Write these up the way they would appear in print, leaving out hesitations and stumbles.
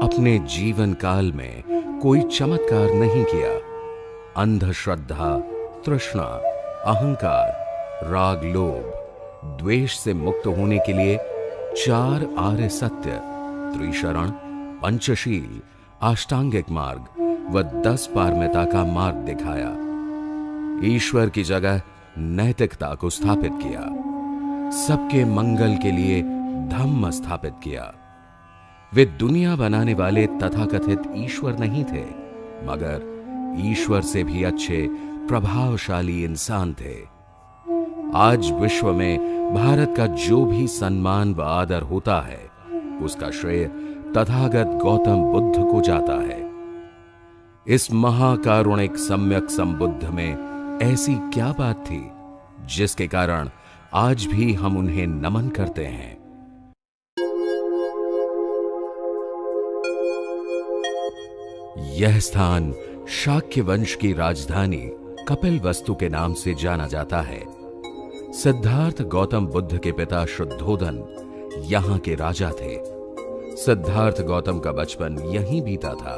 अपने जीवन काल में कोई चमत्कार नहीं किया। अंधश्रद्धा, तृष्णा, अहंकार, राग, लोभ, द्वेष से मुक्त होने के लिए 4 आर्य सत्य, त्रिशरण, पंचशील, अष्टांगिक मार्ग व 10 पारमिता का मार्ग दिखाया। ईश्वर की जगह नैतिकता को स्थापित किया। सबके मंगल के लिए धम्म स्थापित किया। वे दुनिया बनाने वाले तथाकथित ईश्वर नहीं थे, मगर ईश्वर से भी अच्छे प्रभावशाली इंसान थे। आज विश्व में भारत का जो भी सम्मान व आदर होता है, उसका श्रेय तथागत गौतम बुद्ध को जाता है। इस महाकारुणिक सम्यक संबुद्ध में ऐसी क्या बात थी जिसके कारण आज भी हम उन्हें नमन करते हैं। यह स्थान शाक्य वंश की राजधानी कपिलवस्तु के नाम से जाना जाता है। सिद्धार्थ गौतम बुद्ध के पिता शुद्धोधन यहां के राजा थे। सिद्धार्थ गौतम का बचपन यहीं बीता था।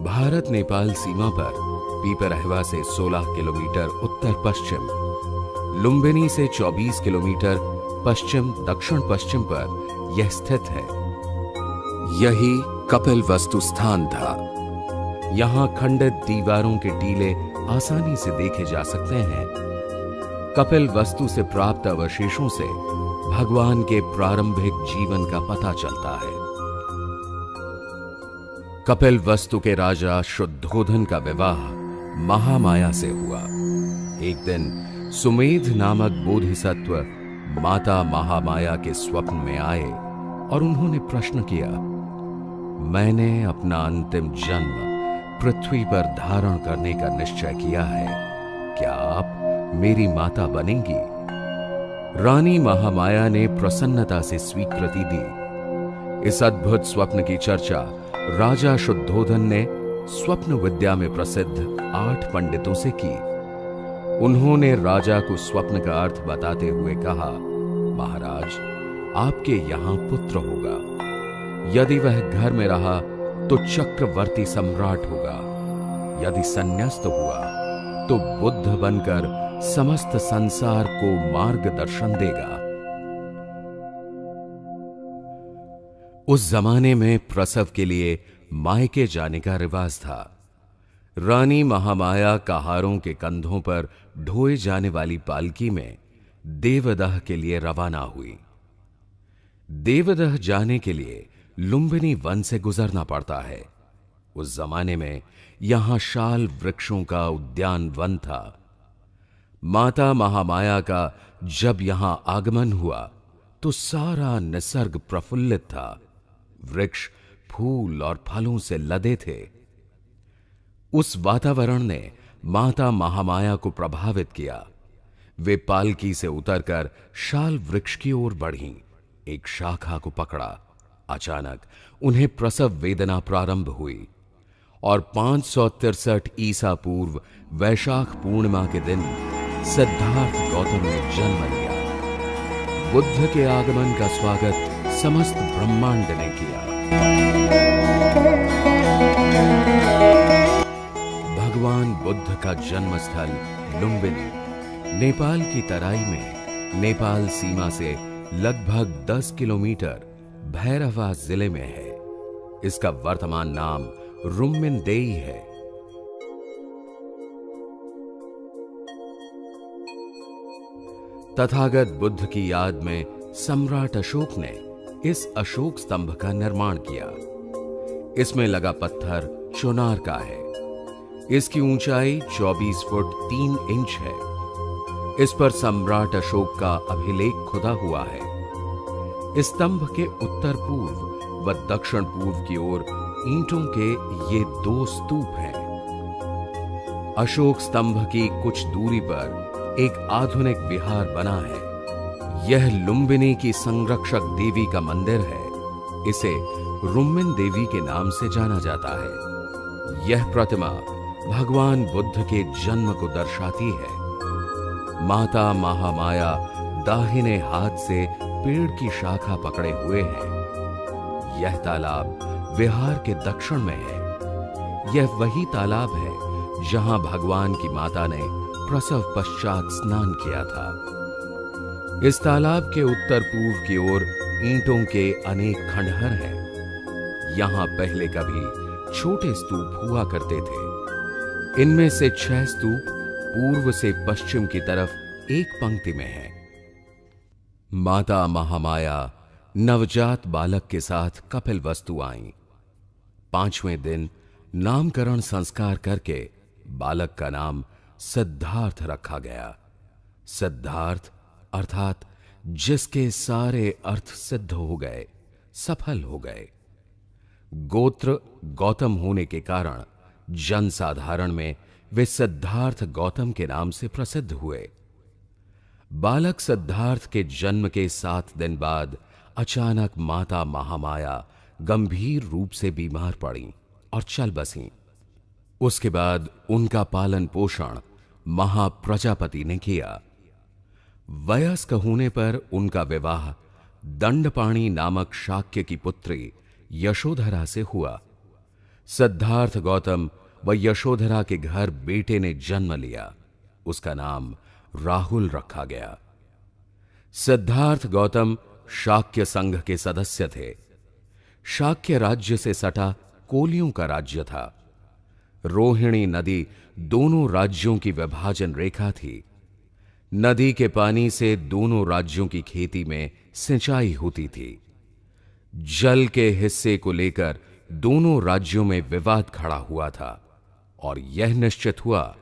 भारत नेपाल सीमा पर पीपरहवा से 16 किलोमीटर उत्तर पश्चिम, लुम्बिनी से 24 किलोमीटर पश्चिम दक्षिण पश्चिम पर यह स्थित है। यही कपिलवस्तु स्थान था। यहां खंडित दीवारों के टीले आसानी से देखे जा सकते हैं। कपिलवस्तु से प्राप्त अवशेषों से भगवान के प्रारंभिक जीवन का पता चलता है। कपिलवस्तु के राजा शुद्धोधन का विवाह महामाया से हुआ। एक दिन सुमेध नामक बोधिसत्व माता महामाया के स्वप्न में आए और उन्होंने प्रश्न किया, मैंने अपना अंतिम जन्म पृथ्वी पर धारण करने का निश्चय किया है, क्या आप मेरी माता बनेंगी? रानी महामाया ने प्रसन्नता से स्वीकृति दी। इस अद्भुत स्वप्न की चर्चा राजा शुद्धोधन ने स्वप्न विद्या में प्रसिद्ध 8 पंडितों से की। उन्होंने राजा को स्वप्न का अर्थ बताते हुए कहा, महाराज, आपके यहां पुत्र होगा। यदि वह घर में रहा तो चक्रवर्ती सम्राट होगा। यदि संन्यास्त हुआ तो बुद्ध बनकर समस्त संसार को मार्गदर्शन देगा। उस जमाने में प्रसव के लिए मायके जाने का रिवाज था। रानी महामाया कहारों के कंधों पर ढोए जाने वाली पालकी में देवदह के लिए रवाना हुई। देवदह जाने के लिए लुम्बिनी वन से गुजरना पड़ता है। उस जमाने में यहां शाल वृक्षों का उद्यान वन था। माता महामाया का जब यहां आगमन हुआ तो सारा निसर्ग प्रफुल्लित था। वृक्ष फूल और फलों से लदे थे। उस वातावरण ने माता महामाया को प्रभावित किया। वे पालकी से उतरकर शाल वृक्ष की ओर बढ़ीं। एक शाखा को पकड़ा। अचानक उन्हें प्रसव वेदना प्रारंभ हुई और 563 ईसा पूर्व वैशाख पूर्णिमा के दिन सिद्धार्थ गौतम ने जन्म लिया। बुद्ध के आगमन का स्वागत समस्त ब्रह्मांड ने किया। भगवान बुद्ध का जन्मस्थल लुम्बिनी नेपाल की तराई में नेपाल सीमा से लगभग 10 किलोमीटर भैरवा जिले में है। इसका वर्तमान नाम रुम्मिनदेई है। तथागत बुद्ध की याद में सम्राट अशोक ने इस अशोक स्तंभ का निर्माण किया। इसमें लगा पत्थर चुनार का है। इसकी ऊंचाई 24 फुट 3 इंच है। इस पर सम्राट अशोक का अभिलेख खुदा हुआ है। इस स्तंभ के उत्तर पूर्व व दक्षिण पूर्व की ओर ईंटों के ये 2 स्तूप हैं। अशोक स्तंभ की कुछ दूरी पर एक आधुनिक विहार बना है। यह लुम्बिनी की संरक्षक देवी का मंदिर है। इसे रुम्मिन देवी के नाम से जाना जाता है। यह प्रतिमा भगवान बुद्ध के जन्म को दर्शाती है। माता महामाया दाहिने हाथ से पेड़ की शाखा पकड़े हुए हैं। यह तालाब विहार के दक्षिण में है। यह वही तालाब है जहां भगवान की माता ने प्रसव पश्चात स्नान किया था। इस तालाब के उत्तर पूर्व की ओर ईंटों के अनेक खंडहर हैं। यहां पहले कभी छोटे स्तूप हुआ करते थे। इनमें से 6 स्तूप पूर्व से पश्चिम की तरफ एक पंक्ति में है। माता महामाया नवजात बालक के साथ कपिलवस्तु आईं। 5वें दिन नामकरण संस्कार करके बालक का नाम सिद्धार्थ रखा गया। सिद्धार्थ अर्थात जिसके सारे अर्थ सिद्ध हो गए, सफल हो गए। गोत्र गौतम होने के कारण जनसाधारण में वे सिद्धार्थ गौतम के नाम से प्रसिद्ध हुए। बालक सिद्धार्थ के जन्म के 7 दिन बाद अचानक माता महामाया गंभीर रूप से बीमार पड़ी और चल बसीं। उसके बाद उनका पालन पोषण महाप्रजापति ने किया। वयस्क होने पर उनका विवाह दंडपाणि नामक शाक्य की पुत्री यशोधरा से हुआ। सिद्धार्थ गौतम व यशोधरा के घर बेटे ने जन्म लिया। उसका नाम राहुल रखा गया। सिद्धार्थ गौतम शाक्य संघ के सदस्य थे। शाक्य राज्य से सटा कोलियों का राज्य था। रोहिणी नदी दोनों राज्यों की विभाजन रेखा थी। नदी के पानी से दोनों राज्यों की खेती में सिंचाई होती थी। जल के हिस्से को लेकर दोनों राज्यों में विवाद खड़ा हुआ था और यह निश्चित हुआ